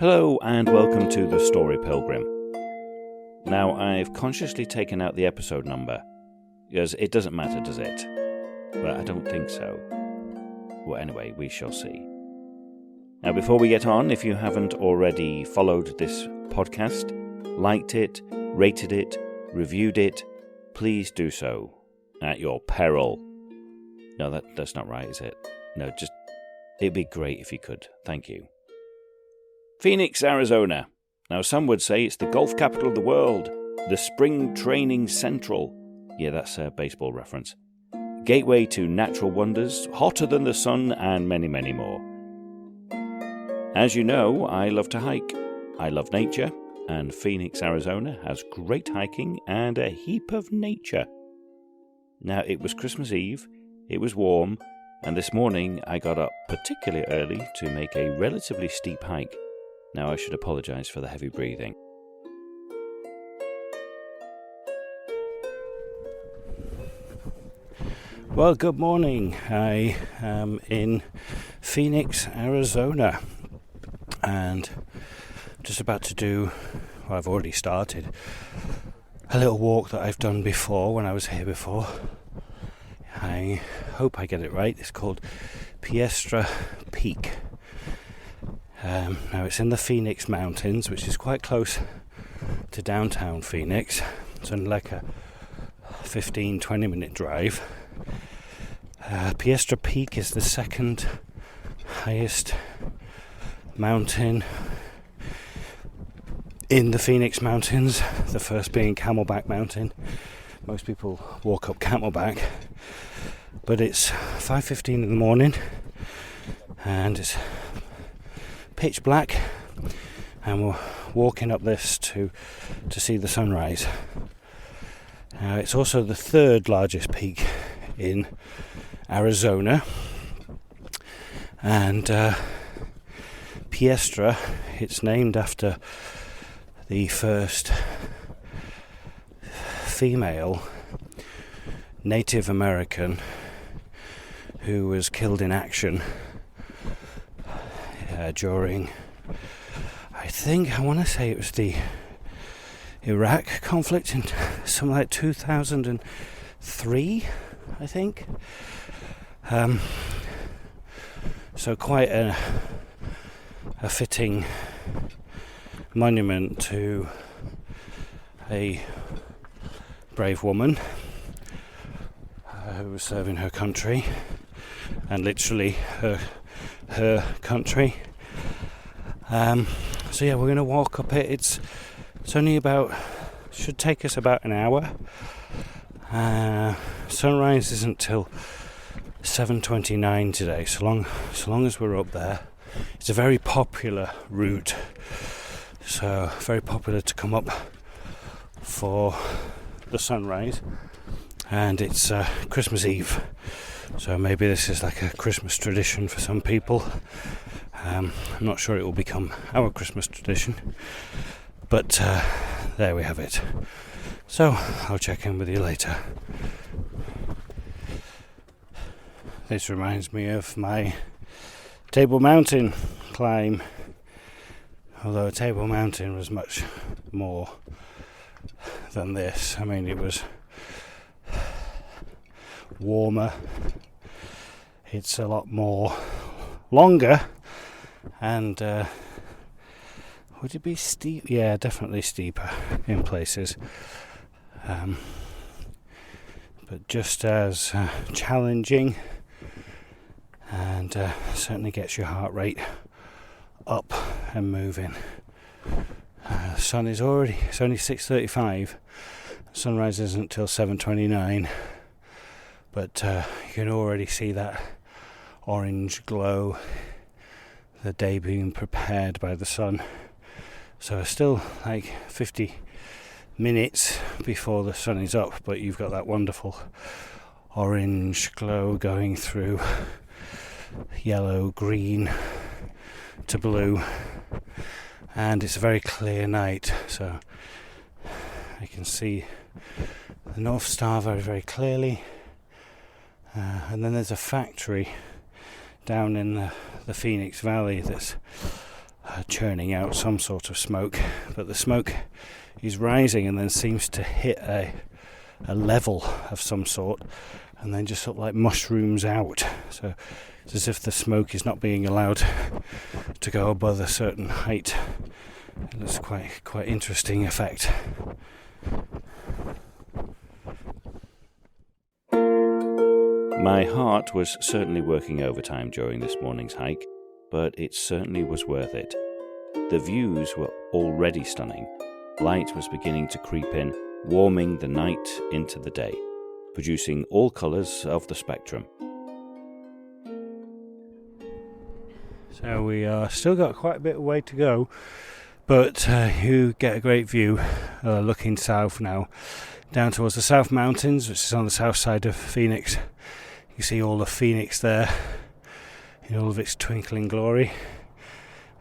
Hello and welcome to The Story Pilgrim. Now, I've consciously taken out the episode number, because it doesn't matter, does it? But I don't think so. Well, anyway, we shall see. Now, before we get on, if you haven't already followed this podcast, liked it, rated it, reviewed it, please do so at your peril. No, that's not right, is it? No, just, it'd be great if you could. Thank you. Phoenix, Arizona. Now, some would say it's the golf capital of the world, the spring training central. Yeah, that's a baseball reference. Gateway to natural wonders, hotter than the sun, and many, many more. As you know, I love to hike. I love nature, and Phoenix, Arizona has great hiking and a heap of nature. Now, it was Christmas Eve, it was warm, and this morning I got up particularly early to make a relatively steep hike. Now, I should apologise for the heavy breathing. Well, good morning. I am in Phoenix, Arizona, and just about to do, well, I've already started, a little walk that I've done before when I was here before. I hope I get it right. It's called Piestra Peak. Now, it's in the Phoenix Mountains, which is quite close to downtown Phoenix. It's only like a 15-20 minute drive. Piestra Peak is the second highest mountain in the Phoenix Mountains, the first being Camelback Mountain. Most people walk up Camelback, but it's 5:15 in the morning and it's pitch black, and we're walking up this to see the sunrise. Now, it's also the third largest peak in Arizona, and Piestra, it's named after the first female Native American who was killed in action during, I want to say it was the Iraq conflict in something like 2003, I think. So quite a fitting monument to a brave woman who was serving her country, and literally her country. So yeah, we're going to walk up it. It's only should take us about an hour. Sunrise isn't till 7:29 today, so long as we're up there. It's a very popular route, so very popular to come up for the sunrise, and it's Christmas Eve, so maybe this is like a Christmas tradition for some people. I'm not sure it will become our Christmas tradition, but there we have it. So I'll check in with you later. This reminds me of my Table Mountain climb, although Table Mountain was much more than this. I mean, it was warmer, it's a lot more longer, and would it be steep? Yeah, definitely steeper in places, but just as challenging, and certainly gets your heart rate up and moving. Sun is it's only 6:35. Sunrise isn't till 7:29, but you can already see that orange glow, the day being prepared by the sun. So it's still like 50 minutes before the sun is up, but you've got that wonderful orange glow going through yellow, green to blue, and it's a very clear night, so I can see the North Star very, very clearly. And then there's a factory down in the Phoenix Valley that's churning out some sort of smoke, but the smoke is rising and then seems to hit a level of some sort and then just sort of like mushrooms out. So it's as if the smoke is not being allowed to go above a certain height. It's quite interesting effect. My heart was certainly working overtime during this morning's hike, but it certainly was worth it. The views were already stunning. Light was beginning to creep in, warming the night into the day, producing all colours of the spectrum. So we still got quite a bit of way to go, but you get a great view looking south now, down towards the South Mountains, which is on the south side of Phoenix. You see all of Phoenix there in all of its twinkling glory.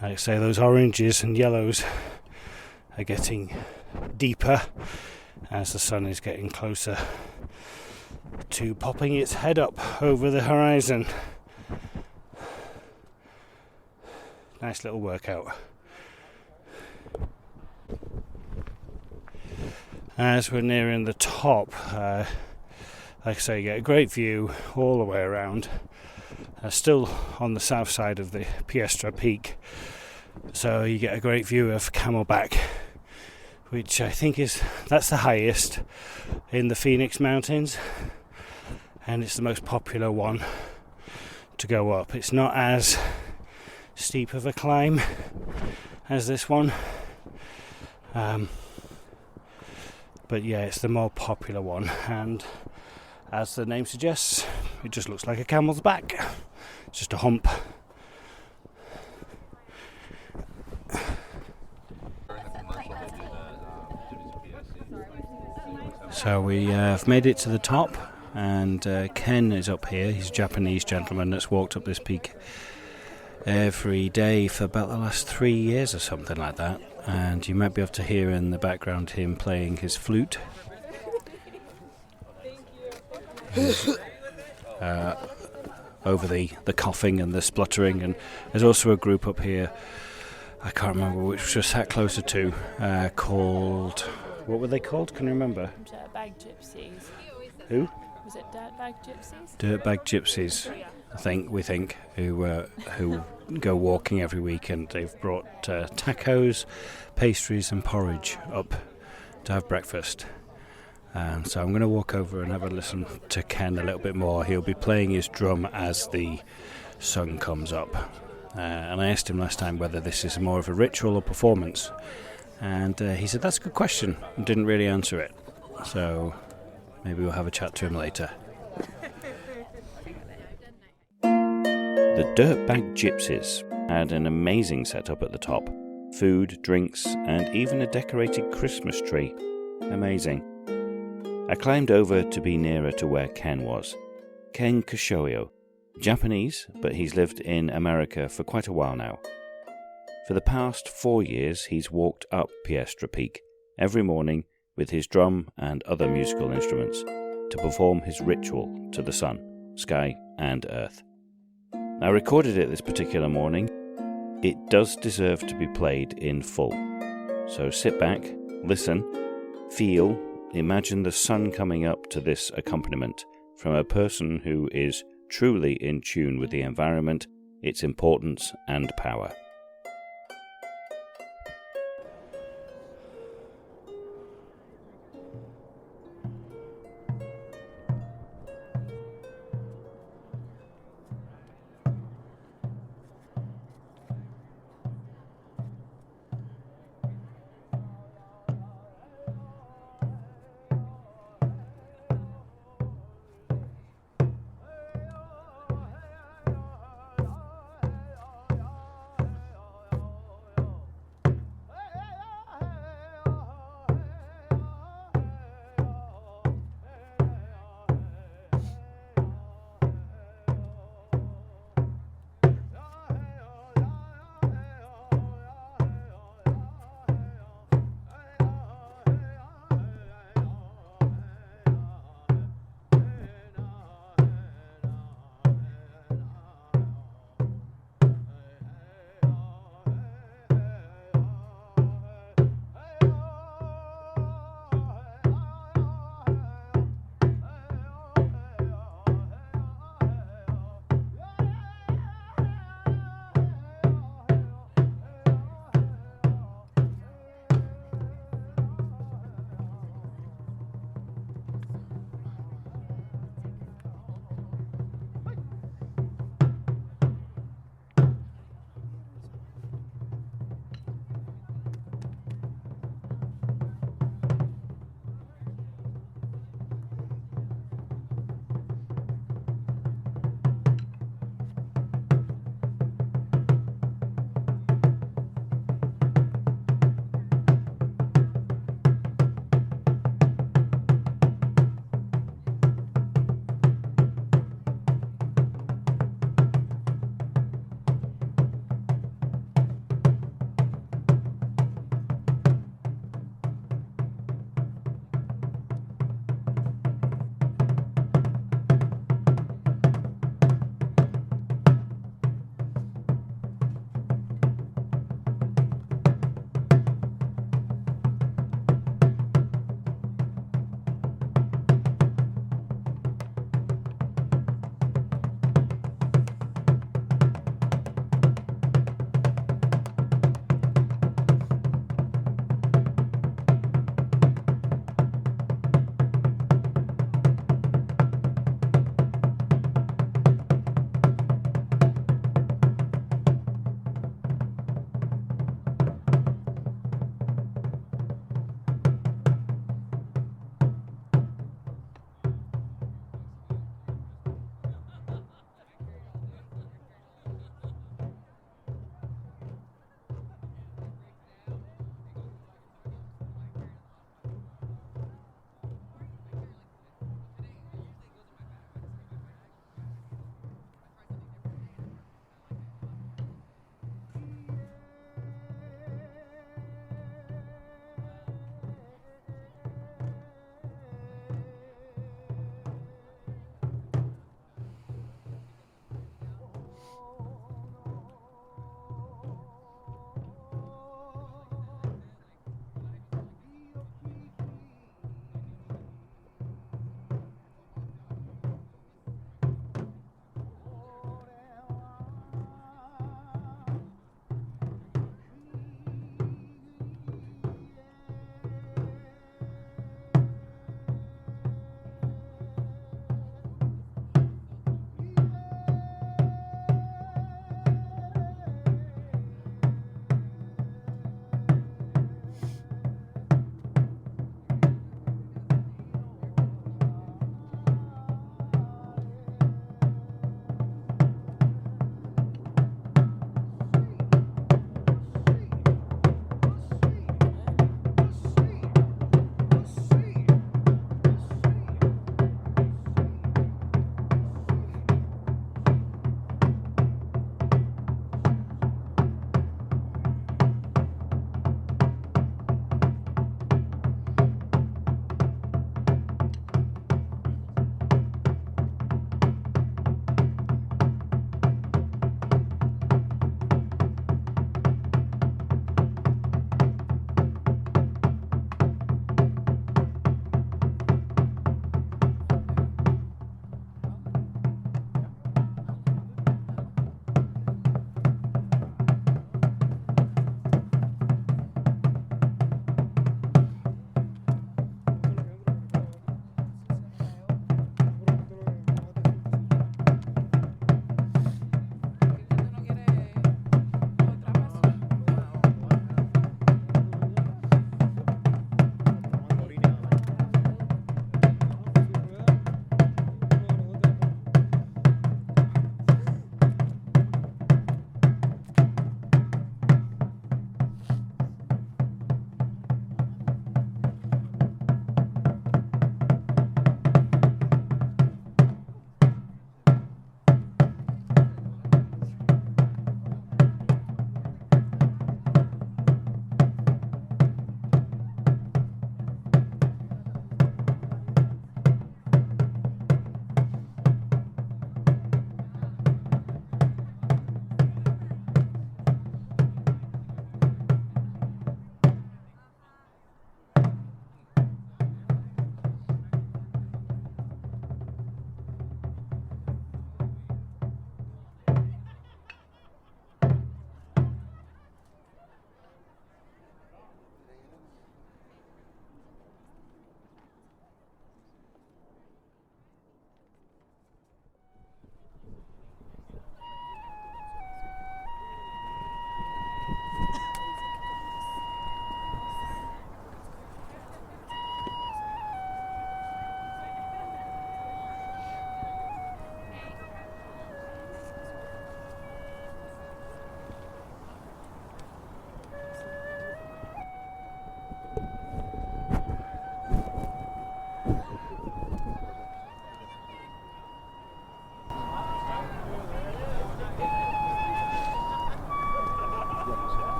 Like I say, those oranges and yellows are getting deeper as the sun is getting closer to popping its head up over the horizon. Nice little workout. As we're nearing the top, like I say, you get a great view all the way around. Still on the south side of the Piestra Peak, so you get a great view of Camelback, which I think that's the highest in the Phoenix Mountains, and it's the most popular one to go up. It's not as steep of a climb as this one, but yeah, it's the more popular one, and as the name suggests, it just looks like a camel's back. It's just a hump. So we have made it to the top, and Ken is up here. He's a Japanese gentleman that's walked up this peak every day for about the last 3 years or something like that, and you might be able to hear in the background him playing his flute. Over the coughing and the spluttering, and there's also a group up here, I can't remember which was sat closer to, called, what were they called? Can you remember? Dirtbag Gypsies. Who? Was it Dirtbag Gypsies? Dirtbag Gypsies, we think, who go walking every week, and they've brought tacos, pastries and porridge up to have breakfast. So I'm going to walk over and have a listen to Ken a little bit more. He'll be playing his drum as the sun comes up. And I asked him last time whether this is more of a ritual or performance. And he said, that's a good question, and didn't really answer it. So maybe we'll have a chat to him later. The Dirtbag Gypsies had an amazing setup at the top. Food, drinks, and even a decorated Christmas tree. Amazing. I climbed over to be nearer to where Ken was. Ken Koshoyo, Japanese, but he's lived in America for quite a while now. For the past 4 years, he's walked up Piestra Peak every morning with his drum and other musical instruments to perform his ritual to the sun, sky, and earth. I recorded it this particular morning. It does deserve to be played in full. So sit back, listen, feel, imagine the sun coming up to this accompaniment from a person who is truly in tune with the environment, its importance and power.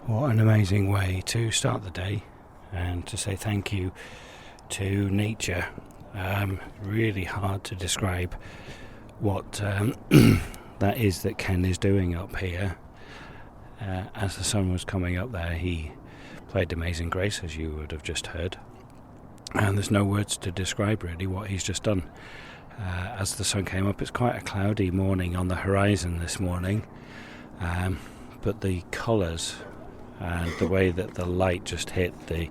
What an amazing way to start the day and to say thank you to nature. Really hard to describe what that is that Ken is doing up here. As the sun was coming up there, he played Amazing Grace, as you would have just heard. And there's no words to describe really what he's just done. As the sun came up, it's quite a cloudy morning on the horizon this morning. But the colours and the way that the light just hit the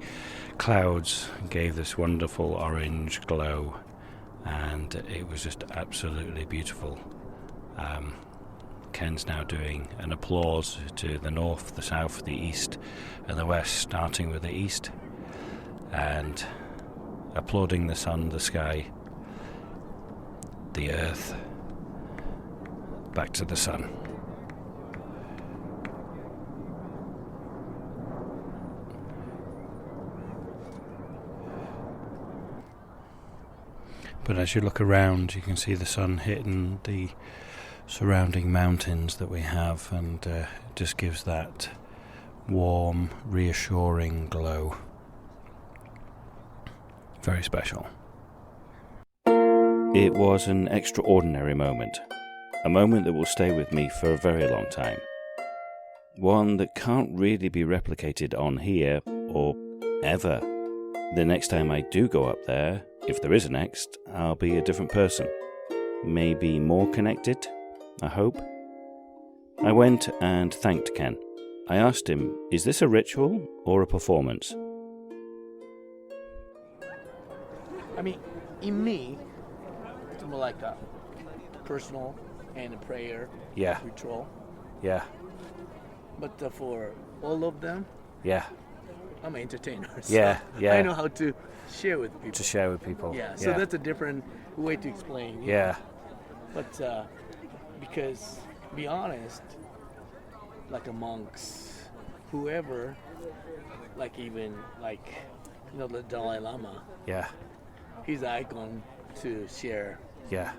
clouds gave this wonderful orange glow, and it was just absolutely beautiful. Ken's now doing an applause to the north, the south, the east and the west, starting with the east, and applauding the sun, the sky, the earth, back to the sun. But as you look around, you can see the sun hitting the surrounding mountains that we have, and it just gives that warm, reassuring glow. Very special. It was an extraordinary moment. A moment that will stay with me for a very long time. One that can't really be replicated on here, or ever. The next time I do go up there, if there is a next, I'll be a different person. Maybe more connected, I hope. I went and thanked Ken. I asked him, is this a ritual or a performance? I mean, in me, it's more like a personal and a prayer ritual. Yeah. But for all of them, Yeah. I'm an entertainer. So Yeah. I know how to share with people. To share with people. Yeah, so that's a different way to explain. Yeah. But because, to be honest, like a monks, whoever, like even like, the Dalai Lama, Yeah. his icon to share, Yeah.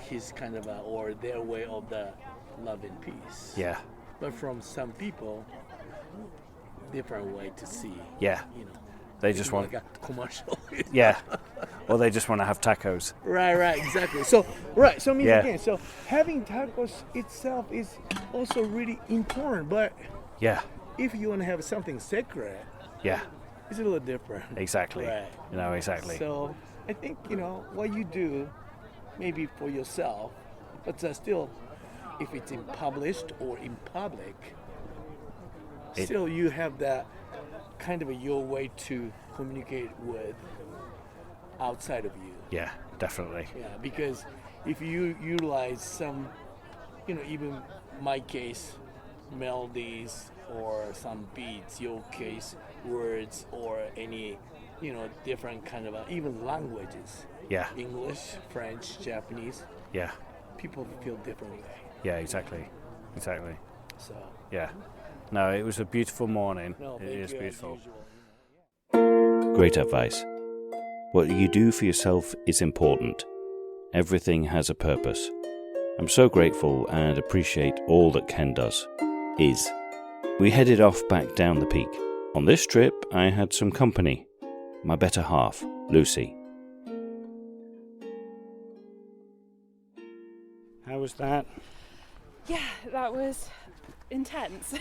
his kind of or their way of the love and peace. Yeah. But from some people, different way to see. Yeah. They just want like a commercial. Yeah. Or they just want to have tacos. Right, exactly. So again, so having tacos itself is also really important. But Yeah. if you want to have something sacred, Yeah. it's a little different. Exactly. Right. Exactly. So I think what you do, maybe for yourself, but still, if it's in published or in public, still you have that kind of your way to communicate with outside of you. Yeah, definitely. Yeah, because if you utilize some, even my case, melodies or some beats, your case, words, or any, different kind of, even languages. Yeah. English, French, Japanese. Yeah. People feel differently. Yeah, exactly. So. Yeah. No, it was a beautiful morning. No, it is beautiful. Great advice. What you do for yourself is important. Everything has a purpose. I'm so grateful and appreciate all that Ken does. We headed off back down the peak. On this trip, I had some company. My better half, Lucy. How was that? Yeah, that was intense.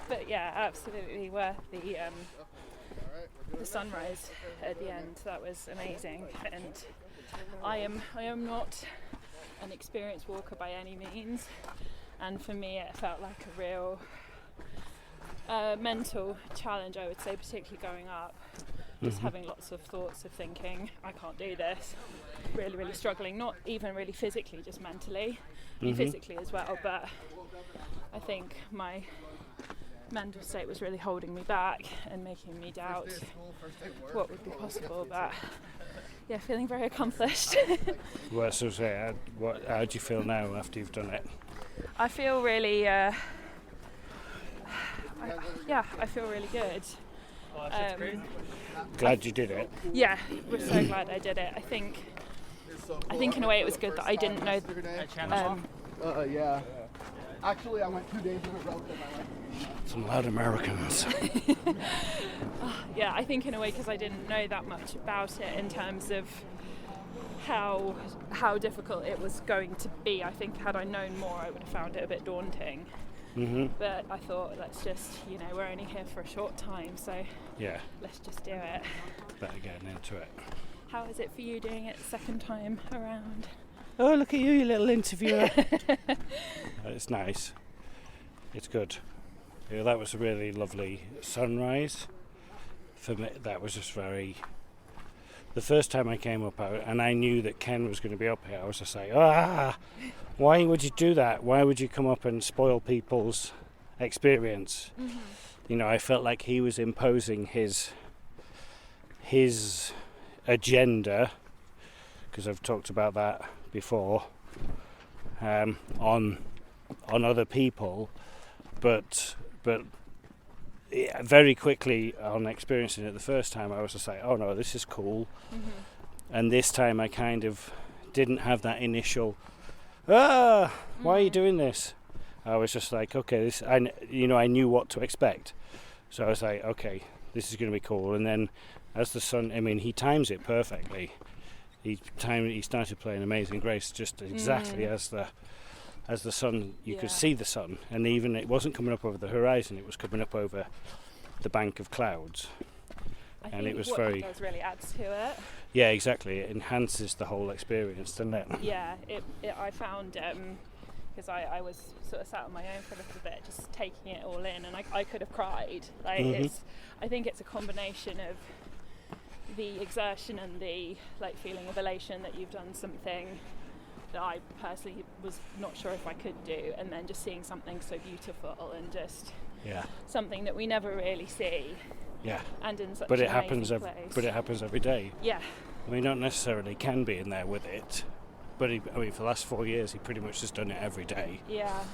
But yeah, absolutely worth the sunrise at the end. That was amazing. And I am not an experienced walker by any means. And for me, it felt like a real mental challenge, I would say, particularly going up. Just having lots of thoughts of thinking, I can't do this. Really, really struggling. Not even really physically, just mentally. Physically as well, but I think my mental state was really holding me back and making me doubt what would be possible. But yeah, feeling very accomplished. How do you feel now after you've done it? I feel really I feel really good. Glad you did it. Yeah, we're so glad I did it. I think Actually, I went 2 days in a row because I went. Some loud Americans. Yeah, I think in a way because I didn't know that much about it in terms of how difficult it was going to be. I think had I known more, I would have found it a bit daunting. Mm-hmm. But I thought, let's just, we're only here for a short time, so Yeah, let's just do it. better getting into it. How is it for you doing it second time around? Oh, look at you little interviewer. It's nice. It's good. Yeah, that was a really lovely sunrise. For me, that was just very... The first time I came up, and I knew that Ken was going to be up here, I was just like, why would you do that? Why would you come up and spoil people's experience? Mm-hmm. I felt like he was imposing his agenda, because I've talked about that before, on other people, but very quickly on experiencing it the first time, I was just like, oh no, this is cool. Mm-hmm. And this time I kind of didn't have that initial, why are you doing this? I was just like, okay, I knew what to expect. So I was like, okay, this is going to be cool. And then as the sun, he times it perfectly. He started playing Amazing Grace just exactly as the sun, you could see the sun, and even it wasn't coming up over the horizon, it was coming up over the bank of clouds. I and think it was what very... that does really adds to it. Yeah, exactly. It enhances the whole experience, doesn't it? Yeah, I found, because I was sort of sat on my own for a little bit, just taking it all in, and I could have cried. I think it's a combination of the exertion and the feeling of elation that you've done something that I personally was not sure if I could do, and then just seeing something so beautiful and just something that we never really see. Yeah. And in such an amazing place. But it happens every day. Yeah. We don't necessarily can be in there with it, but for the last 4 years he pretty much has done it every day. Yeah.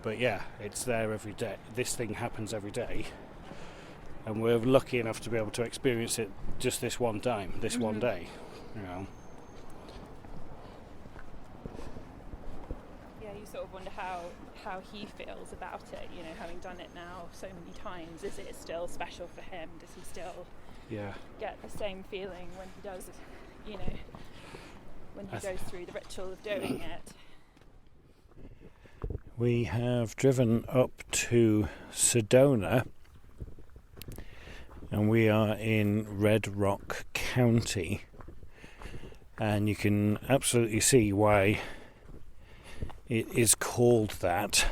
But yeah, it's there every day. This thing happens every day. And we're lucky enough to be able to experience it just this one time, one day, Yeah, you sort of wonder how he feels about it, having done it now so many times. Is it still special for him? Does he still get the same feeling when he does, when he goes through the ritual of doing it? We have driven up to Sedona, and we are in Red Rock County, and you can absolutely see why it is called that.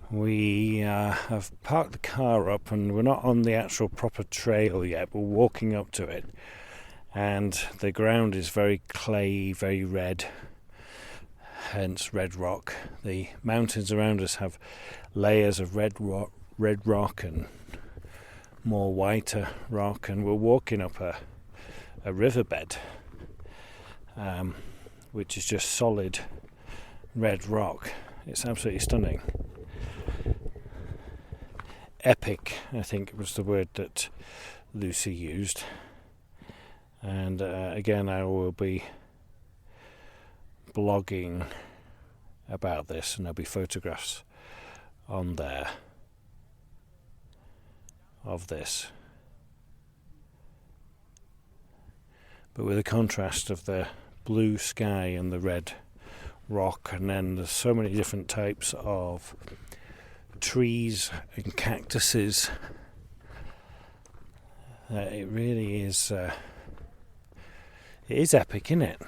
We have parked the car up, and we're not on the actual proper trail yet. We're walking up to it, and the ground is very clay, very red, hence red rock. The mountains around us have layers of red rock and more whiter rock, and we're walking up a riverbed, which is just solid red rock. It's absolutely stunning. Epic, I think was the word that Lucy used. And again, I will be blogging about this, and there'll be photographs on there of this. But with the contrast of the blue sky and the red rock, and then there's so many different types of trees and cactuses, it really is it is epic, isn't it?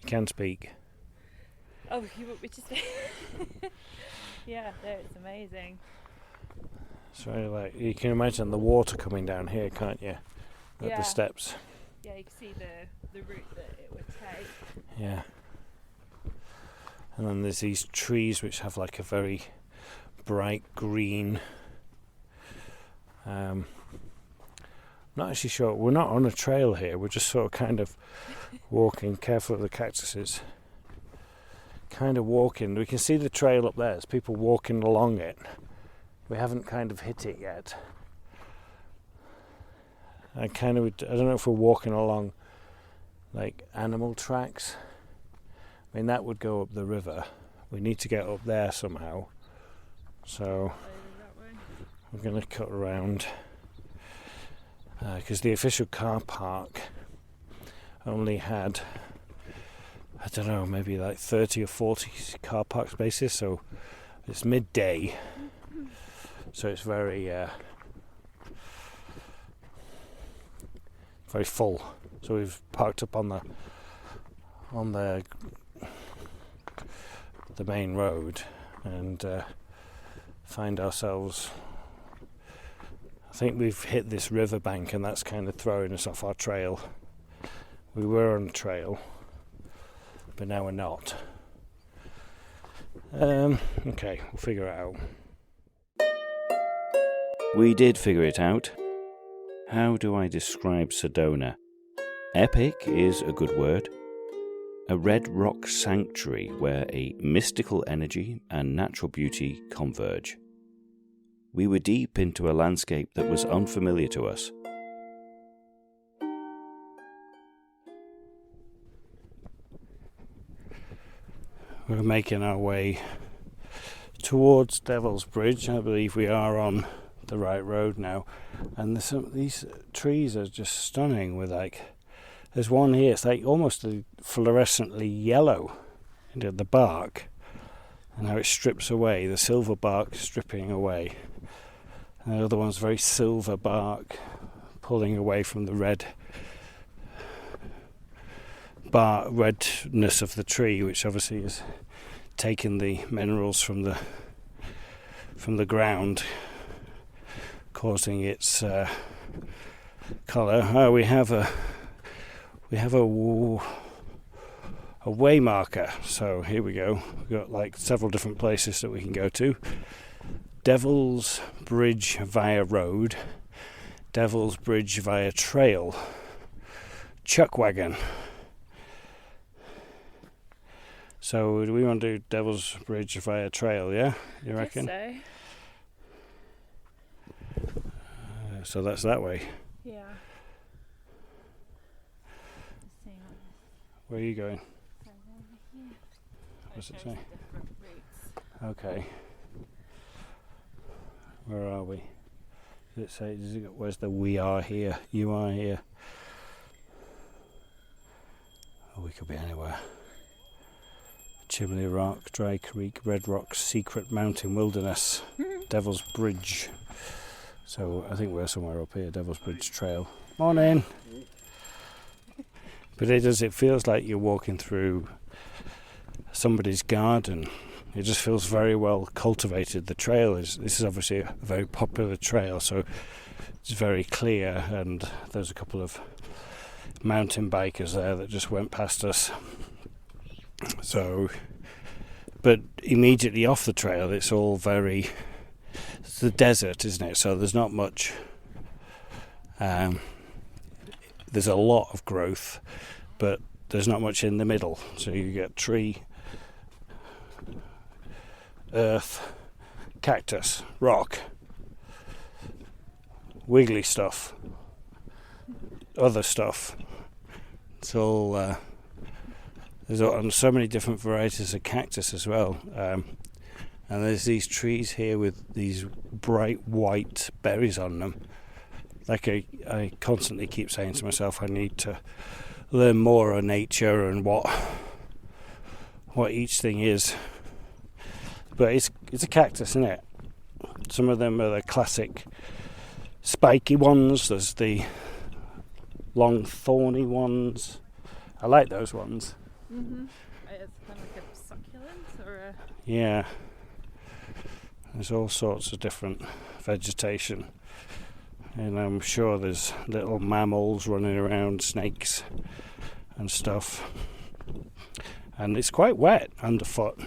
You can speak. Oh, you want me to say? Yeah, no, it's amazing. It's really you can imagine the water coming down here, can't you? At the steps. Yeah, you can see the route that it would take. Yeah. And then there's these trees which have a very bright green. Not actually sure. We're not on a trail here. We're just sort of kind of walking, careful of the cactuses. Kind of walking. We can see the trail up there. There's people walking along it. We haven't kind of hit it yet. I don't know if we're walking along animal tracks. I mean, that would go up the river. We need to get up there somehow. So we're going to cut around. Because the official car park only had, I don't know, maybe like 30 or 40 car park spaces. So it's midday. So it's very full. So we've parked up on the main road and find ourselves. I think we've hit this riverbank, and that's kind of throwing us off our trail. We were on a trail, but now we're not. Okay, we'll figure it out. We did figure it out. How do I describe Sedona? Epic is a good word. A red rock sanctuary where a mystical energy and natural beauty converge. We were deep into a landscape that was unfamiliar to us. We're making our way towards Devil's Bridge. I believe we are on the right road now. And these trees are just stunning with there's one here, it's like almost fluorescently yellow into the bark. And how it strips away, the silver bark stripping away. And the other one's very silver bark pulling away from the redness of the tree, which obviously is taking the minerals from the ground, causing its colour. We have a way marker. So here we go. We've got several different places that we can go to. Devil's Bridge via road, Devil's Bridge via trail, chuck wagon. So do we want to do Devil's Bridge via trail, yeah? You reckon? So. So that's that way. Yeah. Where are you going? What's it say? Okay. Where are we? Where's the we are here? You are here. Oh, we could be anywhere. Chimney Rock, Dry Creek, Red Rock, Secret Mountain Wilderness, Devil's Bridge. So I think we're somewhere up here, Devil's Bridge Trail. Morning! But it feels like you're walking through somebody's garden. It just feels very well cultivated. The trail this is obviously a very popular trail, so it's very clear, and there's a couple of mountain bikers there that just went past us. So, but immediately off the trail, it's all it's the desert, isn't it? So there's not much, there's a lot of growth, but there's not much in the middle. So you get tree, earth, cactus, rock, wiggly stuff, other stuff. It's all there's so many different varieties of cactus as well, and there's these trees here with these bright white berries on them. I constantly keep saying to myself, I need to learn more on nature and what each thing is. But it's a cactus, isn't it? Some of them are the classic spiky ones. There's the long thorny ones. I like those ones. Mm-hmm. It's kind of like a succulent or a... Yeah. There's all sorts of different vegetation. And I'm sure there's little mammals running around, snakes and stuff. And it's quite wet underfoot.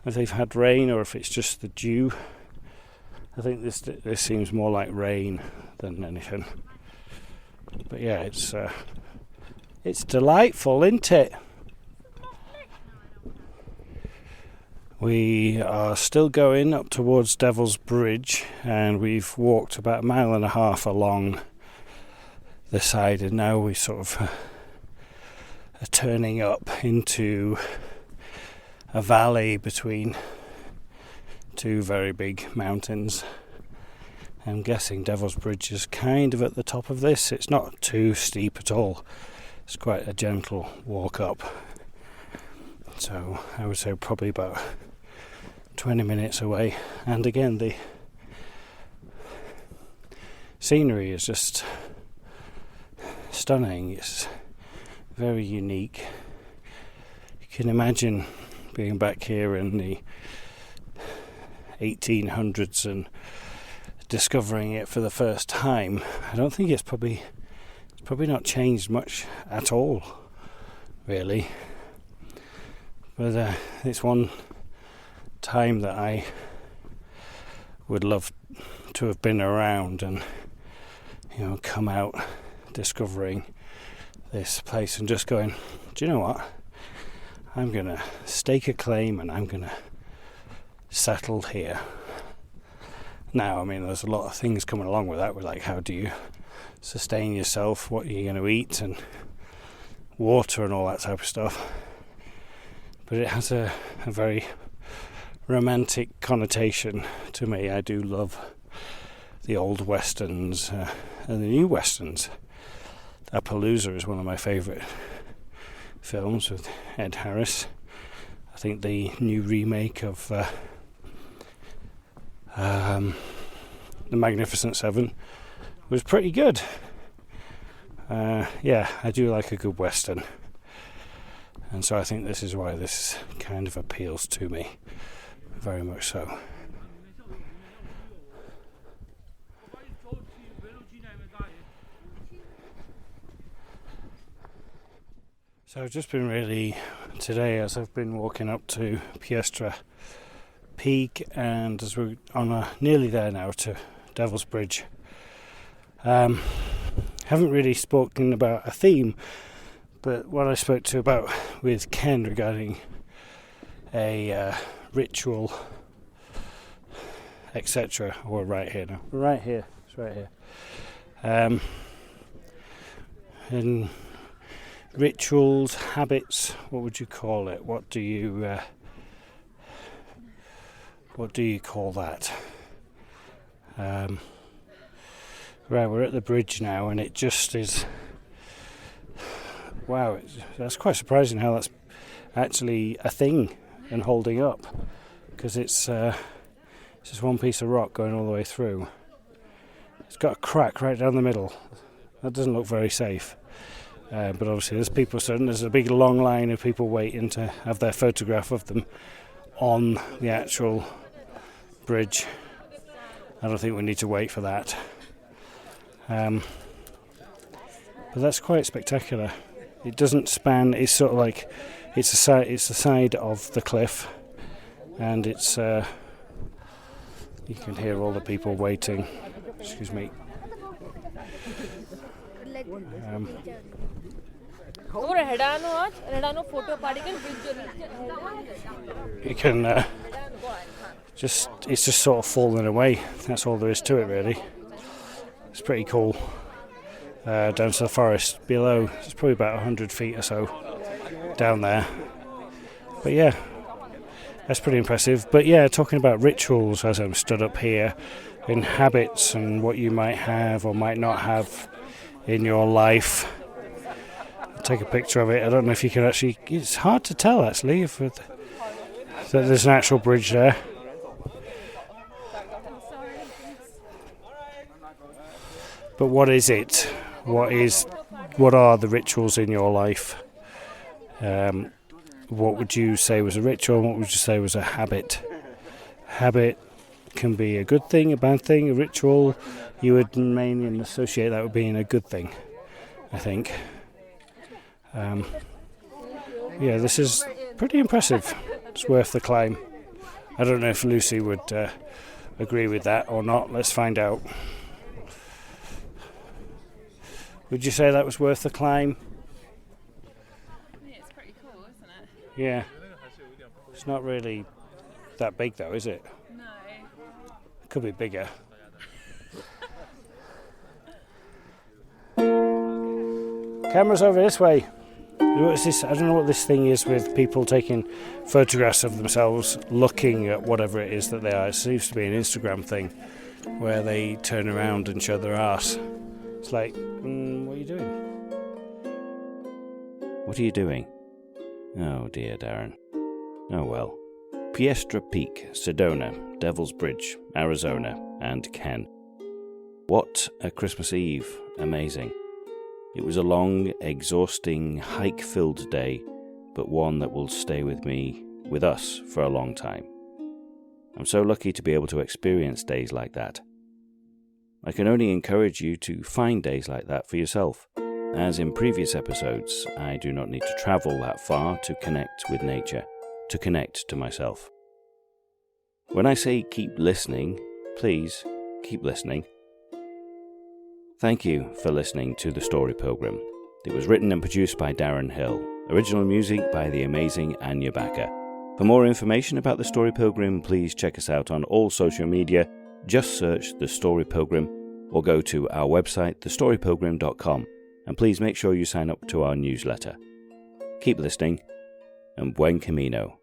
If they've had rain or if it's just the dew. I think this seems more like rain than anything. But yeah, it's delightful, isn't it? We are still going up towards Devil's Bridge, and we've walked about 1.5 miles along the side, and now we sort of a turning up into a valley between two very big mountains. I'm guessing Devil's Bridge is kind of at the top of this. It's not too steep at all. It's quite a gentle walk up. So I would say probably about 20 minutes away. And again, the scenery is just stunning. It's very unique. You can imagine being back here in the 1800s and discovering it for the first time. I don't think it's probably not changed much at all, really. But it's one time that I would love to have been around and, come out discovering this place and just going, do you know what? I'm going to stake a claim and I'm going to settle here. Now, I mean, there's a lot of things coming along with that. With like, how do you sustain yourself? What are you going to eat? And water and all that type of stuff. But it has a very romantic connotation to me. I do love the old westerns and the new westerns. Appaloosa is one of my favourite films with Ed Harris. I think the new remake of The Magnificent Seven was pretty good. I do like a good western, and so I think this is why this kind of appeals to me very much so. So I've just been really today, as I've been walking up to Piestra Peak, and as we're on nearly there now to Devil's Bridge. Haven't really spoken about a theme, but what I spoke to about with Ken regarding a ritual, etc. We're right here now. We're right here. It's right here. And rituals, habits. What would you call it? What do you call that? Right, we're at the bridge now, and it just is. Wow, that's quite surprising how that's actually a thing and holding up, because it's just one piece of rock going all the way through. It's got a crack right down the middle. That doesn't look very safe. But obviously there's a big long line of people waiting to have their photograph of them on the actual bridge. I don't think we need to wait for that. But that's quite spectacular. It doesn't span, it's sort of like, it's the side of the cliff, and it's, you can hear all the people waiting. Excuse me. You can it's just sort of falling away. That's all there is to it, really. It's pretty cool. Down to the forest below, it's probably about 100 feet or so down there. But yeah, that's pretty impressive. But yeah, talking about rituals as I'm stood up here, in habits and what you might have or might not have in your life. I'll take a picture of it. I don't know if you can actually, it's hard to tell actually if there's an actual bridge there. But what is it? What are the rituals in your life? What would you say was a ritual? What would you say was a habit? Habit can be a good thing, a bad thing. A ritual, you would mainly associate that with being a good thing, I think. Yeah, this is pretty impressive. It's worth the climb. I don't know if Lucy would agree with that or not. Let's find out. Would you say that was worth the climb? Yeah, it's pretty cool, isn't it? Yeah. It's not really that big though, is it? No. It could be bigger. Camera's over this way. What's this? I don't know what this thing is with people taking photographs of themselves looking at whatever it is that they are. It seems to be an Instagram thing where they turn around and show their arse. It's like, what are you doing? What are you doing? Oh dear, Darren. Oh well. Piestra Peak, Sedona, Devil's Bridge, Arizona, and Ken. What a Christmas Eve. Amazing. It was a long, exhausting, hike-filled day, but one that will stay with us, for a long time. I'm so lucky to be able to experience days like that. I can only encourage you to find days like that for yourself. As in previous episodes, I do not need to travel that far to connect with nature, to connect to myself. When I say keep listening, please keep listening. Thank you for listening to The Story Pilgrim. It was written and produced by Darren Hill. Original music by the amazing Anya Backer. For more information about The Story Pilgrim, please check us out on all social media. Just search The Story Pilgrim or go to our website, thestorypilgrim.com, and please make sure you sign up to our newsletter. Keep listening, and buen camino.